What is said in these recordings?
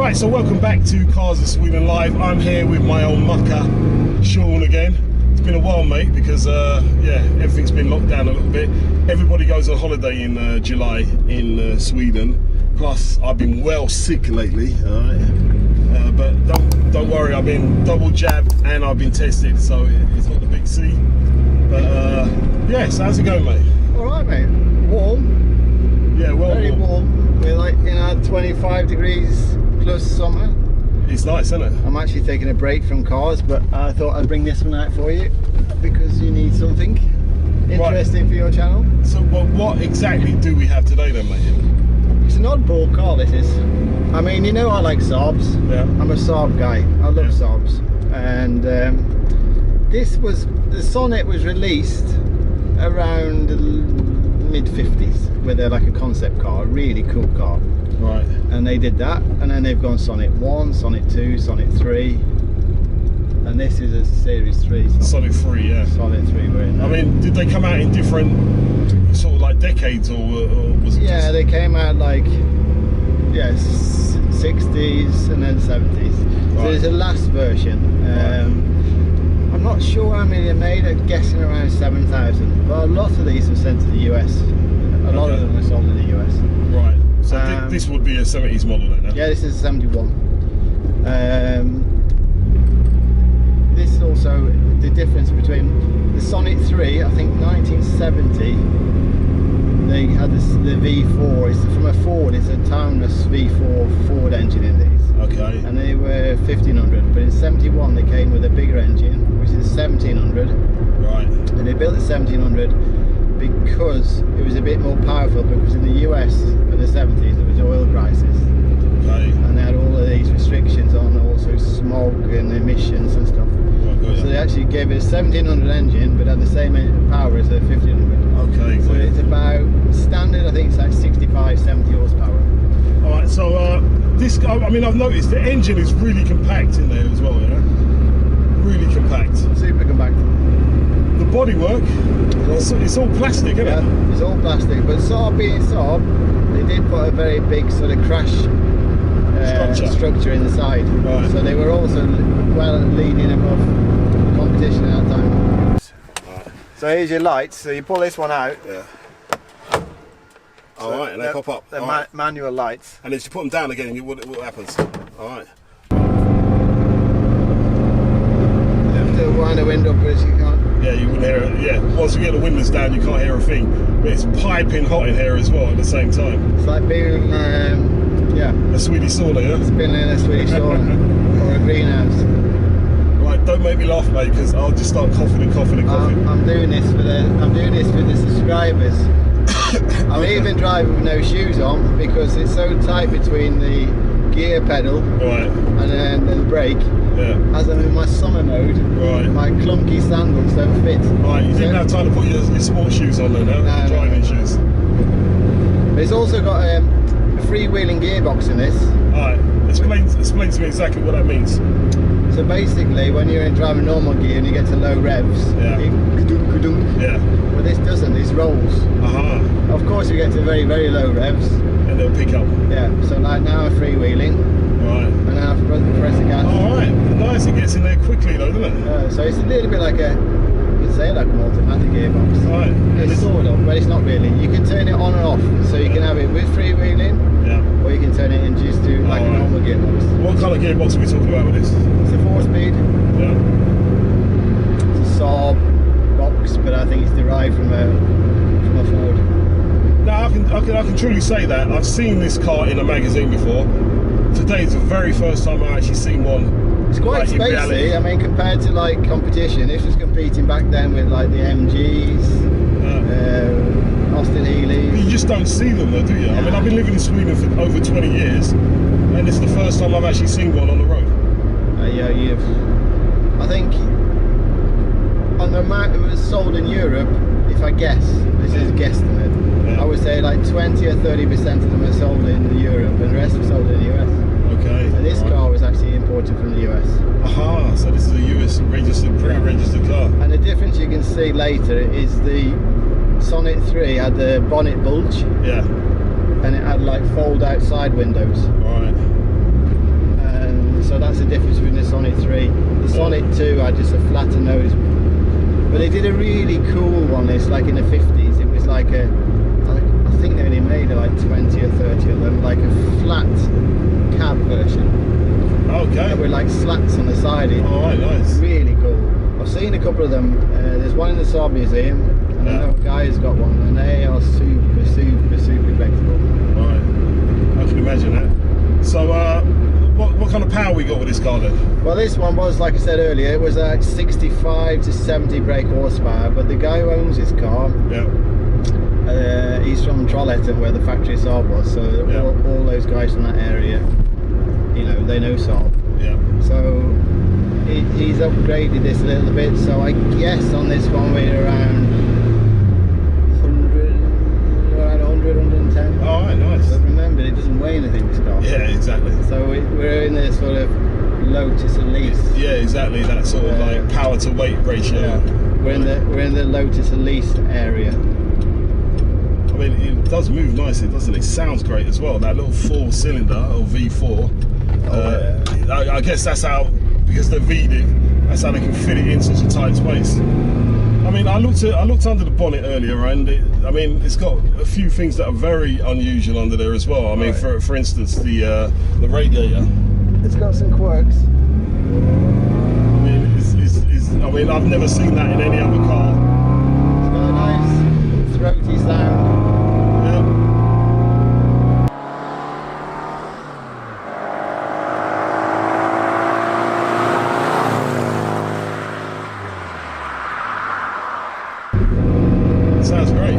Right, so welcome back to Cars of Sweden Live. I'm here with my old mucker, Sean, again. It's been a while, mate, because yeah, everything's been locked down a little bit. Everybody goes on holiday in July in Sweden. Plus, I've been well sick lately, but don't worry, I've been double jabbed and I've been tested, so it's not the big C. But yeah, so how's it going, mate? All right, mate. Warm. Yeah, well, very warm. We're like 25 degrees plus summer. It's nice, isn't it? I'm actually taking a break from cars, but I thought I'd bring this one out for you because you need something interesting for your channel. So what exactly do we have today then, mate? It's an oddball car, this is. I mean, you know I like Saabs. Yeah. I'm a Saab guy. I love Saabs. And the Sonett was released around the mid-50s with like a concept car, a really cool car. Right. And they did that, and then they've gone Sonett 1, Sonett 2, Sonett 3, and this is a Series 3. Sonett 3, yeah. Sonett 3 we're in. I mean, did they come out in different sort of like decades, or was it Yeah, they came out like 60s and then 70s. Right. So there's a last version. I'm not sure how many they made. I'm guessing around 7,000. But a lot of these were sent to the US. A lot of them were sold in the US. Right. So this would be a 70s model then, huh? Yeah, this is 71. This is also the difference between the Sonett 3, I think 1970, they had the V4, it's from a Ford, it's a Taunus V4 Ford engine in these. Okay. And they were 1500, but in 71 they came with a bigger engine, which is 1700. Right. And they built the 1700 because it was a bit more powerful, because in the US in the 70s there was oil crisis. Okay. And they had all of these restrictions on also smog and emissions and stuff. So they actually gave it a 1700 engine, but had the same power as a 1500. Okay. So it's about standard, I think it's like 65, 70 horsepower. All right. So this, I mean, I've noticed the engine is really compact in there as well, yeah. Really compact. Super compact. The bodywork, it's all plastic, isn't it? It's all plastic, but Saab being Saab, they did put a very big sort of crash structure in the side. Right. So they were also well leading above the competition at that time. Right. So here's your lights. So you pull this one out. Yeah. All right, and they pop up. They're manual lights. And then you put them down again, what happens? All right. You have to wind the window up, but you can't. Yeah, you wouldn't hear it. Yeah, once you get the windows down, you can't hear a thing. But it's piping hot in here as well at the same time. It's like being, a Swedish sauna, yeah? It's been in a Swedish sauna or a greenhouse. Right, don't make me laugh, mate, because I'll just start coughing and coughing and coughing. I'm doing this for the subscribers. I'm even driving with no shoes on because it's so tight between the gear pedal and then the brake. Yeah. As I'm in my summer mode, my clunky sandals don't fit. Right, you didn't have time to put your sports shoes on then, no? Driving shoes. But it's also got a freewheeling gearbox in this. Alright, explain to me exactly what that means. So basically, when you're in driving normal gear and you get to low revs, well, this doesn't, this rolls. Of course you get to very, very low revs. And they'll pick up. Yeah, so like now I'm freewheeling. Right. And now I press the gas. Alright, nice, it gets in there quickly though, doesn't it? So it's a little bit like you could say like an automatic gearbox. Right. It's sort of, but it's not really. You can turn it on and off, so you can have it with freewheeling, or you can turn it in just to like a normal gearbox. What kind of gearbox are we talking about with this? It's a 4-speed. Yeah. It's a Saab box, but I think it's derived from a Ford. No, I can truly say that. I've seen this car in a magazine before. Today is the very first time I've actually seen one. It's quite spacey. I mean, compared to like competition, this was competing back then with like the MGs, Austin Healey's. You just don't see them though, do you? I mean, I've been living in Sweden for over 20 years, and it's the first time I've actually seen one on the road. Yeah, I think on the amount it was sold in Europe, if I guess, this is a guesstimate, I would say like 20 or 30% of them are sold in Europe and the rest were sold in the US. Okay. And this car was actually imported from the US. Aha, so this is a US registered, pre-registered car. And the difference you can see later is the Sonett 3 had the bonnet bulge. Yeah. And it had like fold out side windows. Right. so that's the difference between the Sonett 3. The Sonett 2 had just a flatter nose, but they did a really cool one. This like in the 50s. It was like I think they only made like 20 or 30 of them, like a flat cab version. Okay. With like slats on the side. All right, nice. Really cool. I've seen a couple of them. There's one in the Saab Museum, and I know a guy has got one, and they are super, super, super flexible. Right. I can imagine that. So, what kind of power we got with this car then? Well, this one was, like I said earlier, it was 65 to 70 brake horsepower, but the guy who owns this car, he's from Trolleton, where the factory Saab was, so all those guys from that area, you know, they know Saab. Yeah. So he's upgraded this a little bit, so I guess on this one we're around 110. All right, nice. But remember, it doesn't weigh anything, this car. Yeah, exactly. So we're in this sort of Lotus Elise. Yeah, exactly. That sort of like power to weight ratio. Yeah. We're in the Lotus Elise area. I mean, it does move nicely, doesn't it? It sounds great as well. That little 4-cylinder or V4. I guess that's how, because they V'd it, that's how they can fit it in such a tight space. I mean, I looked under the bonnet earlier, and it's got a few things that are very unusual under there as well. I mean, for instance, the radiator. It's got some quirks. I mean, I've never seen that in any other car. It's got a nice throaty sound. Sounds great.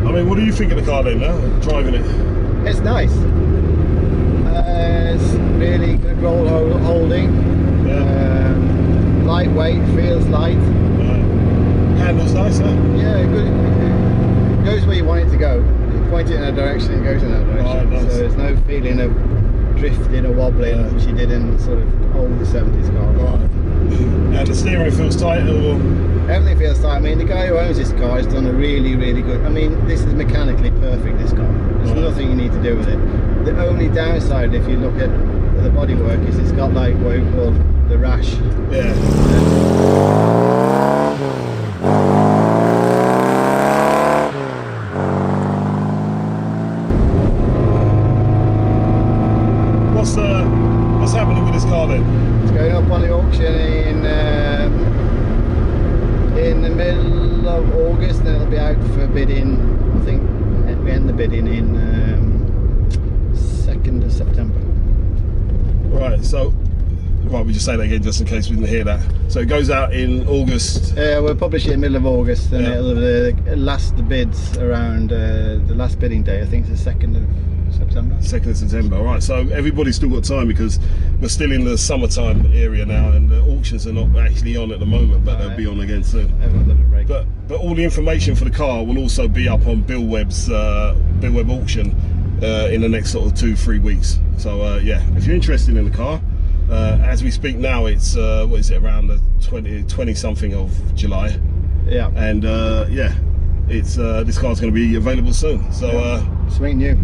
I mean, what do you think of the car then now, driving it? It's nice. It's really good roll holding. Yeah. Lightweight, feels light. Handles nice, huh? Yeah, good. It goes where you want it to go. You point it in a direction, it goes in that direction. Nice. So there's no feeling of drifting or wobbling, which you did in sort of older 70s cars. Right. And the steering feels tight, or? Everything feels tight. I mean, the guy who owns this car has done a really, really good. I mean, this is mechanically perfect, this car. There's nothing you need to do with it. The only downside, if you look at the bodywork, is it's got like what we call the rash. Yeah. What's happening with this car then? It's going up on the auction in the middle of August, and it'll be out for bidding. I think we end the bidding in 2nd of September. Right, so we just say that again just in case we didn't hear that. So it goes out in August. We'll publish it in the middle of August, and it'll last the bids around the last bidding day. I think it's the 2nd of September. 2nd of September. All right, so everybody's still got time because we're still in the summertime area now, and the auctions are not actually on at the moment, but they'll be on again soon. But all the information for the car will also be up on Bill Webb's Bill Webb auction in the next sort of 2-3 weeks. So yeah, if you're interested in the car, as we speak now, it's what is it, around the 20 something of July. Yeah. And yeah, it's this car's going to be available soon. So something new.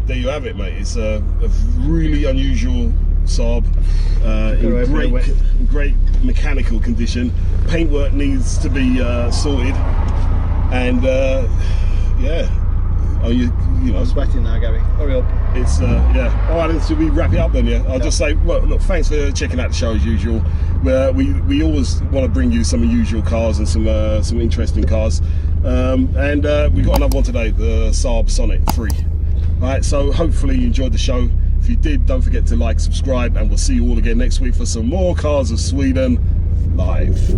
There you have it, mate. It's a really unusual Saab in great mechanical condition. Paintwork needs to be sorted, and yeah. Oh, you know. I'm sweating now, Gary. Hurry up. It's yeah. All right, so we wrap it up then. Yeah. I'll just say, well, look, thanks for checking out the show as usual. We always want to bring you some unusual cars and some interesting cars, and we got another one today, the Saab Sonett 3. All right, so hopefully you enjoyed the show. If you did, don't forget to like, subscribe, and we'll see you all again next week for some more Cars of Sweden live.